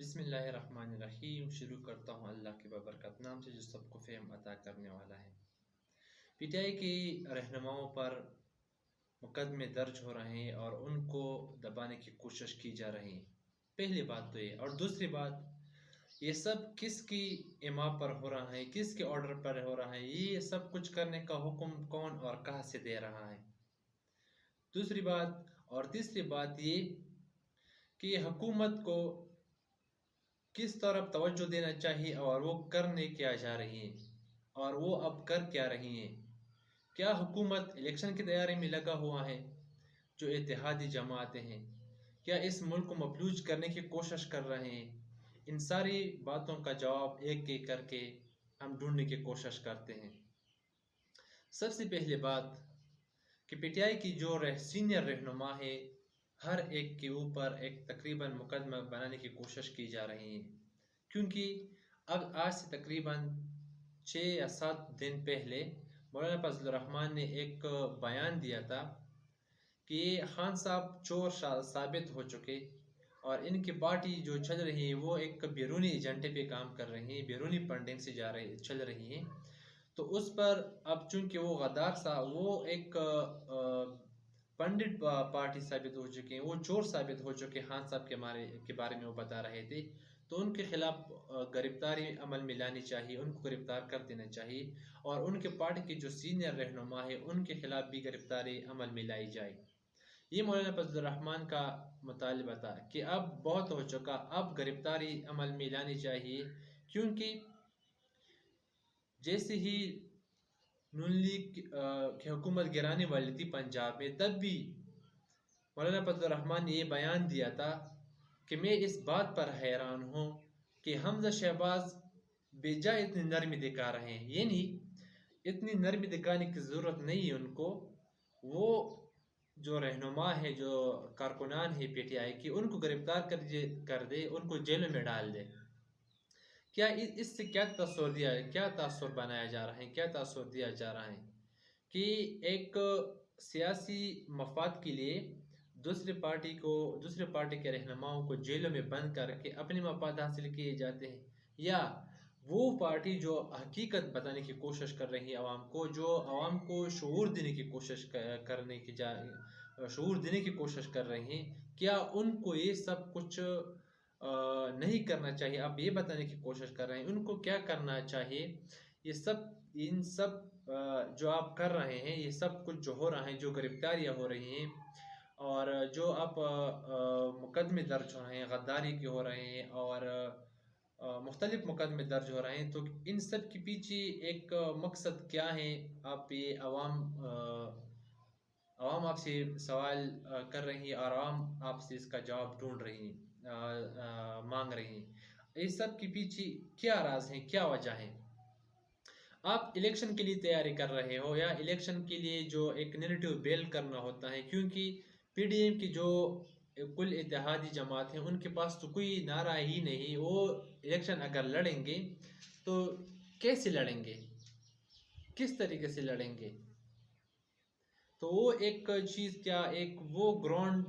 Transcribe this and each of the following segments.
بسم اللہ الرحمن الرحیم۔ شروع کرتا ہوں اللہ کے بابرکت نام سے جو سب کو فہم عطا کرنے والا ہے۔ پی ٹی آئی کی رہنماؤں پر مقدمے درج ہو رہے ہیں اور ان کو دبانے کی کوشش کی جا رہی ہے۔ پہلی بات تو یہ، اور دوسری بات یہ سب کس کی اما پر ہو رہا ہے، کس کے آرڈر پر ہو رہا ہے، یہ سب کچھ کرنے کا حکم کون اور کہاں سے دے رہا ہے۔ دوسری بات اور تیسری بات یہ کہ حکومت کو کس طرف توجہ دینا چاہیے اور وہ کرنے کیا جا رہی ہیں اور وہ اب کر کیا رہی ہیں۔ کیا حکومت الیکشن کی تیاری میں لگا ہوا ہے؟ جو اتحادی جماعتیں ہیں کیا اس ملک کو مفلوج کرنے کی کوشش کر رہے ہیں؟ ان ساری باتوں کا جواب ایک ایک کر کے ہم ڈھونڈنے کی کوشش کرتے ہیں۔ سب سے پہلے بات کہ پی ٹی آئی کی جو سینئر رہنما ہے، ہر ایک کے اوپر ایک تقریباً مقدمہ بنانے کی کوشش کی جا رہی ہے، کیونکہ اب آج سے تقریباً 6 یا 7 دن پہلے مولانا فضل الرحمان نے ایک بیان دیا تھا کہ یہ خان صاحب چور ثابت ہو چکے اور ان کی پارٹی جو چل رہی ہے وہ ایک بیرونی ایجنڈے پہ کام کر رہی ہیں، بیرونی فنڈنگ سے چل رہی ہیں۔ تو اس پر اب چونکہ وہ غدار سا وہ ایک پنڈت پارٹی ثابت ہو چکے ہیں، وہ چور ثابت ہو چکے، خان صاحب کے بارے میں وہ بتا رہے تھے، تو ان کے خلاف گرفتاری عمل میں لانی چاہیے، ان کو گرفتار کر دینا چاہیے اور ان کے پارٹی کے جو سینئر رہنما ہے ان کے خلاف بھی گرفتاری عمل میں لائی جائے۔ یہ مولانا فضل الرحمان کا مطالبہ تھا کہ اب بہت ہو چکا، اب گرفتاری عمل میں لانی چاہیے، کیونکہ جیسے ہی نون لیگ کی حکومت گرانے والی تھی پنجاب میں، تب بھی مولانا فضل الرحمان نے یہ بیان دیا تھا کہ میں اس بات پر حیران ہوں کہ حمزہ شہباز بے جا اتنی نرمی دکھا رہے ہیں، یعنی اتنی نرمی دکھانے کی ضرورت نہیں ہے ان کو۔ وہ جو رہنما ہے، جو کارکنان ہے پی ٹی آئی کی، ان کو گرفتار کر دے، ان کو جیلوں میں ڈال دے۔ کیا اس سے کیا تاثر بنایا جا رہا ہے، کیا تاثر دیا جا رہا ہے کہ ایک سیاسی مفاد کے لیے دوسرے پارٹی کے رہنماؤں کو جیلوں میں بند کر کے اپنے مفاد حاصل کیے جاتے ہیں، یا وہ پارٹی جو حقیقت بتانے کی کوشش کر رہی ہے عوام کو، جو عوام کو شعور دینے کی کوشش کر رہی ہیں، کیا ان کو یہ سب کچھ نہیں کرنا چاہیے؟ آپ یہ بتانے کی کوشش کر رہے ہیں ان کو کیا کرنا چاہیے۔ ان سب جو آپ کر رہے ہیں، یہ سب کچھ جو ہو رہا ہے، جو گرفتاریاں ہو رہی ہیں اور جو آپ مقدمے درج ہو رہے ہیں، غداری کے ہو رہے ہیں اور مختلف مقدمے درج ہو رہے ہیں، تو ان سب کے پیچھے ایک مقصد کیا ہے؟ آپ یہ عوام آپ سے سوال کر رہی ہے اور عوام آپ سے اس کا جواب ڈھونڈ رہی ہیں، مانگ رہی ہیں۔ اس سب کے پیچھے کیا راز ہیں، کیا وجہ ہے؟ آپ الیکشن کے لیے تیاری کر رہے ہو یا الیکشن کے لیے جو ایک نیریٹو بیل کرنا ہوتا ہے، کیونکہ پی ڈی ایم کی جو کل اتحادی جماعت ہیں ان کے پاس تو کوئی نعرہ ہی نہیں، وہ الیکشن اگر لڑیں گے تو کیسے لڑیں گے، کس طریقے سے لڑیں گے؟ تو وہ ایک چیز کیا، ایک وہ گراؤنڈ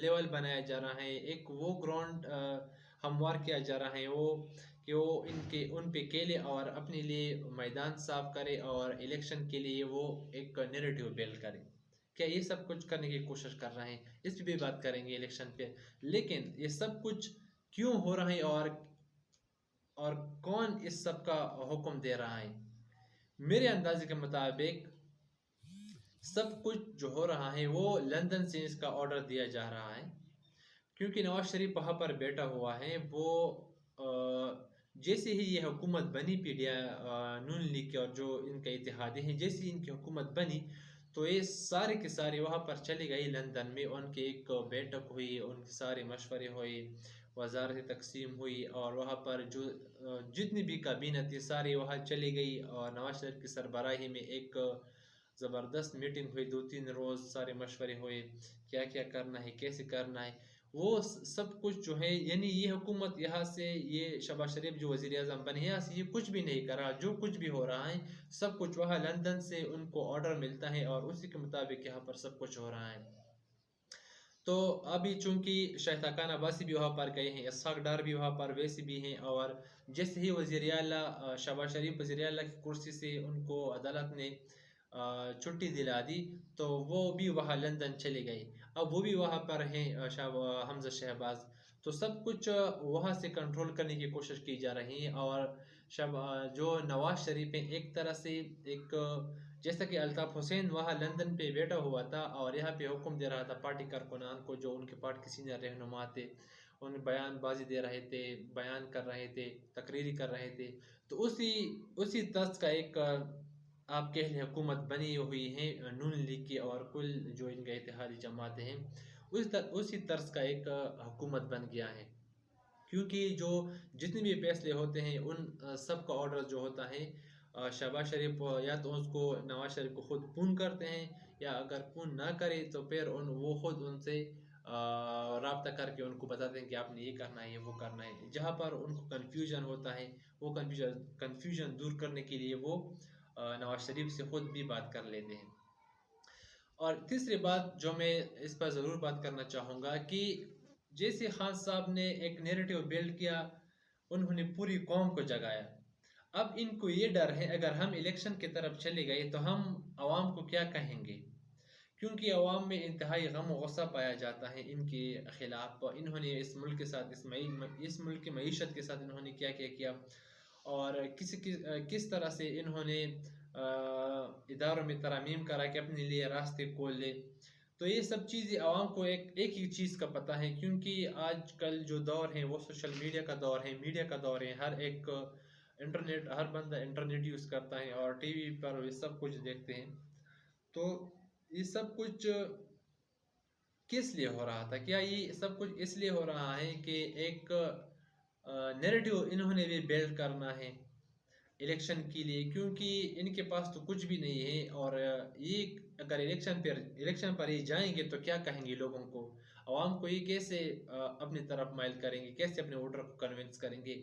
لیول بنایا جا رہا ہے، ایک وہ گراؤنڈ ہموار کیا جا رہا ہے کہ وہ ان پہ کھیلے اور اپنے لیے میدان صاف کرے اور الیکشن کے لیے وہ ایک نیریٹو بیل کرے۔ کیا یہ سب کچھ کرنے کی کوشش کر رہے ہیں؟ اس پہ بھی بات کریں گے الیکشن پہ، لیکن یہ سب کچھ کیوں ہو رہا ہے اور کون اس سب کا حکم دے رہا ہے؟ میرے اندازے کے مطابق سب کچھ جو ہو رہا ہے وہ لندن سے اس کا آرڈر دیا جا رہا ہے، کیونکہ نواز شریف وہاں پر بیٹھا ہوا ہے۔ وہ جیسے ہی یہ حکومت بنی P D I known league کی اور جو ان کا اتحادی ہیں، جیسے ہی ان کی حکومت بنی تو یہ سارے کے سارے وہاں پر چلے گئے لندن میں، ان کی ایک بیٹھک ہوئی، ان کے سارے مشورے ہوئے، وزارت تقسیم ہوئی اور وہاں پر جو جتنی بھی کابینہ تھی ساری وہاں چلی گئی اور نواز شریف کی سربراہی میں ایک زبردست میٹنگ ہوئی، 2-3 روز سارے مشورے ہوئے، کیا کیا کرنا ہے، کیسے کرنا ہے، وہ سب کچھ جو ہے، یعنی یہ حکومت یہاں سے، یہ شہباز شریف جو وزیر اعظم بنے یہاں سے یہ کچھ بھی نہیں کر رہا، جو کچھ بھی ہو رہا ہے سب کچھ وہاں لندن سے ان کو آرڈر ملتا ہے اور اسی کے مطابق یہاں پر سب کچھ ہو رہا ہے۔ تو ابھی چونکہ شہتاکان عباسی بھی وہاں پر گئے ہیں، اسحاق ڈار بھی وہاں پر ویسے بھی ہیں، اور جیسے ہی وزیر اعلیٰ شہباز شریف وزیر اعلیٰ کی کرسی سے ان کو عدالت نے چھٹی دلا دی تو وہ بھی وہاں لندن چلے گئے. اب وہ بھی وہاں پر ہیں حمزہ شہباز. تو سب کچھ وہاں سے کنٹرول کرنے کی کوشش کی جا رہی ہے. اور جو نواز شریف ہیں ایک طرح سے ایک جیسا کہ الطاف حسین وہاں لندن پہ بیٹھا ہوا تھا اور یہاں پہ حکم دے رہا تھا پارٹی کارکنان کو جو ان کے پارٹی کے سینئر رہنما تھے، ان بیان بازی دے رہے تھے، بیان کر رہے تھے، تقریری کر رہے تھے. تو اسی طرز کا ایک آپ کہہ لیں حکومت بنی ہوئی ہے نون لیگ کی اور کل جو ان کے اتحادی جماعتیں ہیں، اسی طرز کا ایک حکومت بن گیا ہے. کیونکہ جو جتنے بھی فیصلے ہوتے ہیں ان سب کا آرڈر جو ہوتا ہے شہباز شریف یا تو اس کو نواز شریف کو خود پون کرتے ہیں، یا اگر پون نہ کرے تو پھر وہ خود ان سے رابطہ کر کے ان کو بتاتے ہیں کہ آپ نے یہ کرنا ہے، وہ کرنا ہے. جہاں پر ان کو کنفیوژن ہوتا ہے وہ کنفیوژن دور کرنے کے لیے وہ نواز شریف سے خود بھی بات کر لیتے ہیں. اور تیسری بات جو میں اس پر ضرور بات کرنا چاہوں گا کہ جیسے خان صاحب نے ایک نیریٹو بلڈ کیا، انہوں نے پوری قوم کو جگایا. اب ان کو یہ ڈر ہے اگر ہم الیکشن کی طرف چلے گئے تو ہم عوام کو کیا کہیں گے، کیونکہ عوام میں انتہائی غم و غصہ پایا جاتا ہے ان کے خلاف. انہوں نے اس ملک کے ساتھ اس ملک کی معیشت کے ساتھ انہوں نے کیا کیا اور کس طرح سے انہوں نے اداروں میں ترامیم کرا کہ اپنے لیے راستے کھول لے. تو یہ سب چیزیں عوام کو ایک ہی چیز کا پتہ ہے، کیونکہ آج کل جو دور ہے وہ سوشل میڈیا کا دور ہے، میڈیا کا دور ہے. ہر بندہ انٹرنیٹ یوز کرتا ہے اور ٹی وی پر یہ سب کچھ دیکھتے ہیں. تو یہ سب کچھ کس لیے ہو رہا تھا؟ کیا یہ سب کچھ اس لیے ہو رہا ہے کہ ایک نیریٹو انہوں نے بھی بلڈ کرنا ہے الیکشن کے لیے، کیونکہ ان کے پاس تو کچھ بھی نہیں ہے. اور یہ اگر الیکشن پر یہ جائیں گے تو کیا کہیں گے لوگوں کو، عوام کو یہ کیسے اپنی طرف مائل کریں گے، کیسے اپنے ووٹر کو کنونس کریں گے.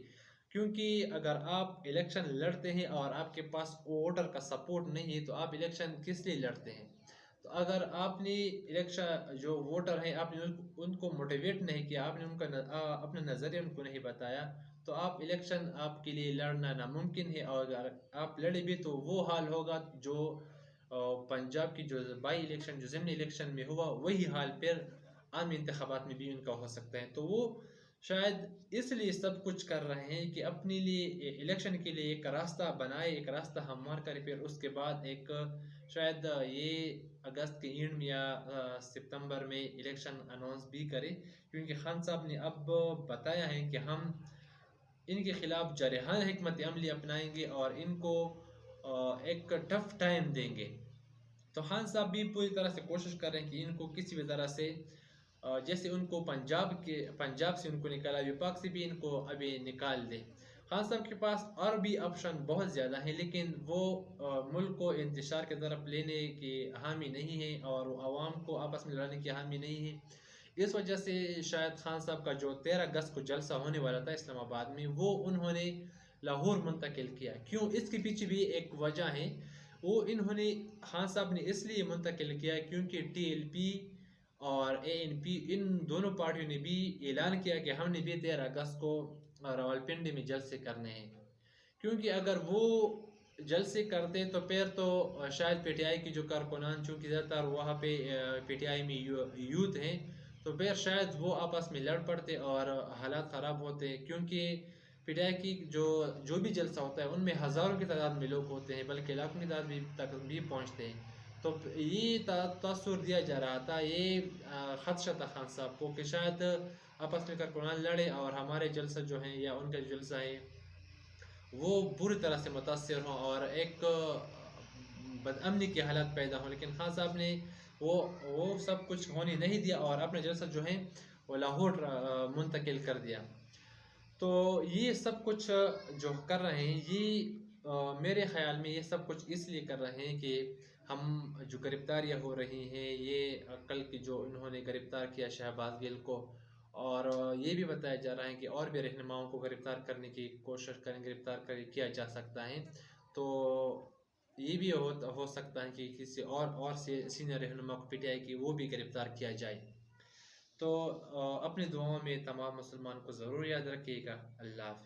کیونکہ اگر آپ الیکشن لڑتے ہیں اور آپ کے پاس ووٹر کا سپورٹ نہیں ہے تو آپ الیکشن کس لیے لڑتے ہیں. تو اگر آپ نے الیکشن جو ووٹر ہیں آپ نے ان کو موٹیویٹ نہیں کیا، آپ نے ان کا اپنا نظریہ ان کو نہیں بتایا، تو آپ الیکشن آپ کے لیے لڑنا ناممکن ہے. اور اگر آپ لڑے بھی تو وہ حال ہوگا جو پنجاب کی جو بائی الیکشن جو ضمنی الیکشن میں ہوا، وہی حال پھر عام انتخابات میں بھی ان کا ہو سکتا ہے. تو وہ شاید اس لیے سب کچھ کر رہے ہیں کہ اپنے لیے الیکشن کے لیے ایک راستہ بنائے، ایک راستہ ہموار کرے، پھر اس کے بعد ایک شاید یہ اگست کے اینڈ میں یا ستمبر میں الیکشن اناؤنس بھی کرے. کیونکہ خان صاحب نے اب بتایا ہے کہ ہم ان کے خلاف جارحانہ حکمت عملی اپنائیں گے اور ان کو ایک ٹف ٹائم دیں گے. تو خان صاحب بھی پوری طرح سے کوشش کر رہے ہیں کہ ان کو کسی بھی طرح سے جیسے ان کو پنجاب سے ان کو نکالا، وفاق سے بھی ان کو ابھی نکال دے. خان صاحب کے پاس اور بھی آپشن بہت زیادہ ہیں، لیکن وہ ملک کو انتشار کی طرف لینے کی حامی نہیں ہے اور عوام کو آپس میں لڑنے کی حامی نہیں ہے. اس وجہ سے شاید خان صاحب کا جو 13 اگست کو جلسہ ہونے والا تھا اسلام آباد میں، وہ انہوں نے لاہور منتقل کیا. کیوں؟ اس کے پیچھے بھی ایک وجہ ہے. وہ انہوں نے خان صاحب نے اس لیے منتقل کیا کیونکہ ٹی ایل پی اور اے این پی ان دونوں پارٹیوں نے بھی اعلان کیا کہ ہم نے بھی 13 اگست کو راولپنڈی میں جلسے کرنے ہیں. کیونکہ اگر وہ جلسے کرتے تو پھر تو شاید پی ٹی آئی کی جو کارکنان، چونکہ زیادہ تر وہاں پہ پی ٹی آئی میں یوتھ ہیں، تو پھر شاید وہ آپس میں لڑ پڑتے اور حالات خراب ہوتے. کیونکہ پی ٹی آئی کی جو بھی جلسہ ہوتا ہے ان میں ہزاروں کی تعداد میں لوگ ہوتے ہیں، بلکہ لاکھوں کی تعداد تک بھی پہنچتے ہیں. تو یہ تاثر دیا جا رہا تھا، یہ خدشہ تھا خان صاحب کو کہ شاید آپس میں کارکنان لڑے اور ہمارے جلسہ جو ہیں یا ان کا جو جلسہ ہے وہ بری طرح سے متاثر ہوں اور ایک بد امنی کے حالات پیدا ہوں. لیکن خان صاحب نے وہ سب کچھ ہونے نہیں دیا اور اپنا جلسہ جو ہے وہ لاہور منتقل کر دیا. تو یہ سب کچھ جو کر رہے ہیں یہ میرے خیال میں یہ سب کچھ اس لیے کر رہے ہیں کہ ہم جو گرفتاریاں ہو رہی ہیں، یہ کل کی جو انہوں نے گرفتار کیا شہباز گل کو، اور یہ بھی بتایا جا رہا ہے کہ اور بھی رہنماؤں کو گرفتار کرنے کی کوشش کیا جا سکتا ہے. تو یہ بھی ہو سکتا ہے کہ کسی اور سے سینئر رہنما کو پی ٹی آئی کی وہ بھی گرفتار کیا جائے. تو اپنی دعاؤں میں تمام مسلمان کو ضرور یاد رکھیے گا. اللہ حافظ.